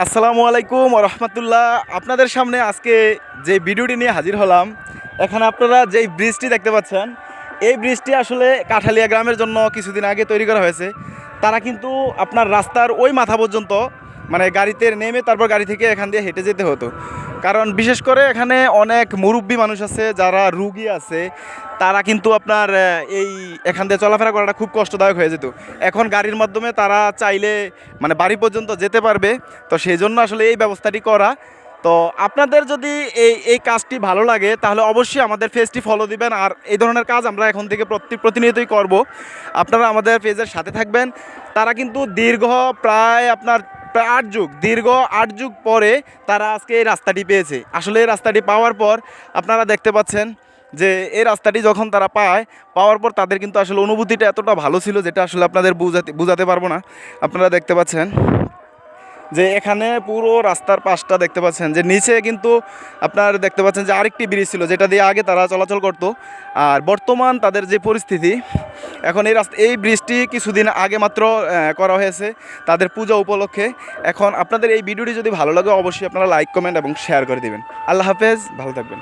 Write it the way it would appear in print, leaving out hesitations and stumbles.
আসসালামু আলাইকুম রহমতুল্লাহ। আপনাদের সামনে আজকে যে ভিডিওটি নিয়ে হাজির হলাম, এখানে আপনারা যেই ব্রিজটি দেখতে পাচ্ছেন, এই ব্রিজটি আসলে কাঠালিয়া গ্রামের জন্য কিছুদিন আগে তৈরি করা হয়েছে। তারা কিন্তু আপনার রাস্তার ওই মাথা পর্যন্ত মানে গাড়িতে নেমে তারপর গাড়ি থেকে এখান দিয়ে হেঁটে যেতে হতো। কারণ বিশেষ করে এখানে অনেক মুরব্বী মানুষ আছে, যারা রুগী আছে, তারা কিন্তু আপনার এই এখান দিয়ে চলাফেরা করাটা খুব কষ্টদায়ক হয়ে যেত। এখন গাড়ির মাধ্যমে তারা চাইলে মানে বাড়ি পর্যন্ত যেতে পারবে। তো সেই জন্য আসলে এই ব্যবস্থাটি করা। তো আপনাদের যদি এই কাজটি ভালো লাগে তাহলে অবশ্যই আমাদের পেজটি ফলো দিবেন। আর এই ধরনের কাজ আমরা এখন থেকে প্রতিনিয়তই করব। আপনারা আমাদের পেজের সাথে থাকবেন। তারা কিন্তু প্রায় 8 যুগ দীর্ঘ 8 যুগ পরে তারা আজকে এই রাস্তাটি পেয়েছে। আসলে এই রাস্তাটি পাওয়ার পর আপনারা দেখতে পাচ্ছেন যে এই রাস্তাটি যখন তারা পাওয়ার পর তাদের কিন্তু আসলে অনুভূতিটা এতটা ভালো ছিল, যেটা আসলে আপনাদের বোঝাতে পারবো না। আপনারা দেখতে পাচ্ছেন যে এখানে পুরো রাস্তার পাশটা দেখতে পাচ্ছেন যে নিচে কিন্তু আপনার দেখতে পাচ্ছেন যে আরেকটি ব্রিজ ছিল, যেটা দিয়ে আগে তারা চলাচল করত। আর বর্তমান তাদের যে পরিস্থিতি, এখন এই ব্রিজটি কিছুদিন আগে মাত্র করা হয়েছে তাদের পূজা উপলক্ষে। এখন আপনাদের এই ভিডিওটি যদি ভালো লাগে অবশ্যই আপনারা লাইক, কমেন্ট এবং শেয়ার করে দিবেন। আল্লাহ হাফেজ, ভালো থাকবেন।